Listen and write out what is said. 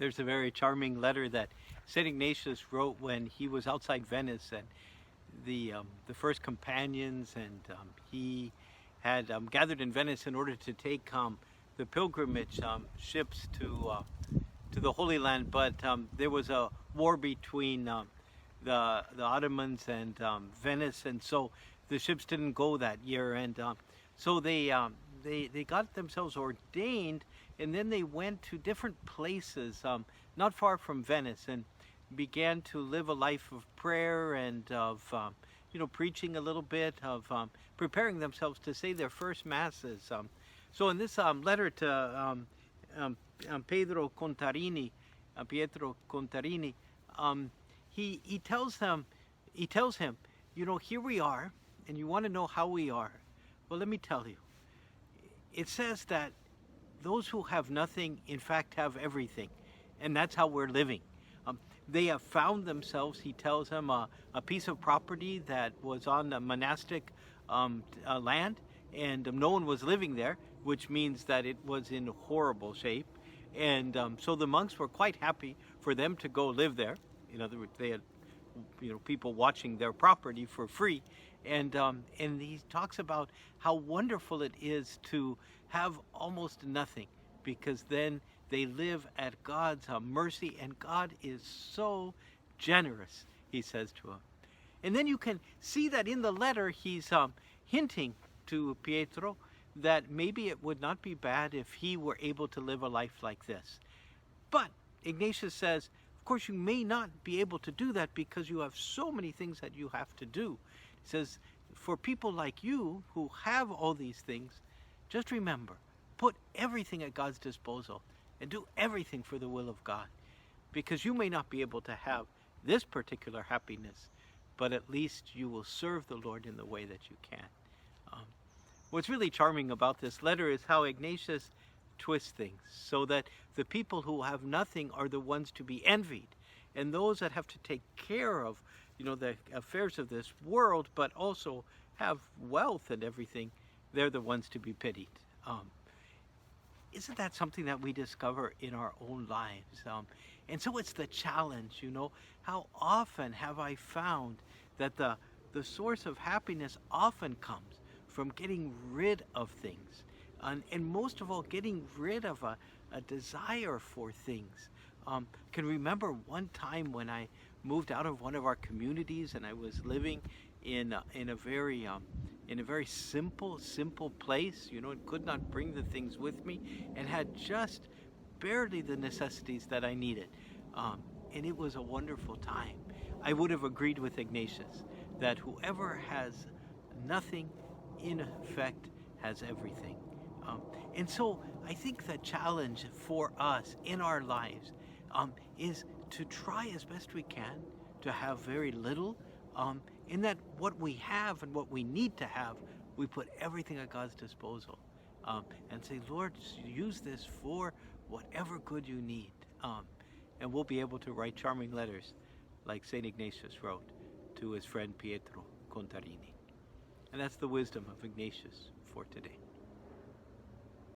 There's a very charming letter that St Ignatius wrote when he was outside Venice, and the first companions, and he had gathered in Venice in order to take the pilgrimage ships to the Holy Land, but there was a war between the Ottomans and Venice, and so the ships didn't go that year, and so they got themselves ordained, and then they went to different places not far from Venice, and began to live a life of prayer and of preaching a little bit, of preparing themselves to say their first masses. So in this letter to Pietro Contarini, he tells him, here we are, and you want to know how we are. Well, let me tell you. It says that those who have nothing, in fact, have everything, and that's how we're living. They have found themselves, he tells them, a piece of property that was on the monastic land, and no one was living there, which means that it was in horrible shape. And so the monks were quite happy for them to go live there. In other words, they had people watching their property for free. And he talks about how wonderful it is to have almost nothing, because then they live at God's mercy, and God is so generous, he says to him. And then you can see that in the letter he's hinting to Pietro that maybe it would not be bad if he were able to live a life like this. But Ignatius says, of course, you may not be able to do that because you have so many things that you have to do. He says, for people like you who have all these things, just remember, put everything at God's disposal and do everything for the will of God, because you may not be able to have this particular happiness, but at least you will serve the Lord in the way that you can. What's really charming about this letter is how Ignatius twists things so that the people who have nothing are the ones to be envied, and those that have to take care of the affairs of this world but also have wealth and everything, they're the ones to be pitied. Isn't that something that we discover in our own lives? And so it's the challenge, how often have I found that the source of happiness often comes from getting rid of things, and most of all getting rid of a desire for things. Can remember one time when I moved out of one of our communities, and I was living in a very simple place, and could not bring the things with me, and had just barely the necessities that I needed. And it was a wonderful time. I would have agreed with Ignatius that whoever has nothing, in effect, has everything. And so I think the challenge for us in our lives is to try as best we can to have very little, in that what we have and what we need to have, we put everything at God's disposal, and say, Lord, use this for whatever good you need. And we'll be able to write charming letters like St. Ignatius wrote to his friend Pietro Contarini. And that's the wisdom of Ignatius for today.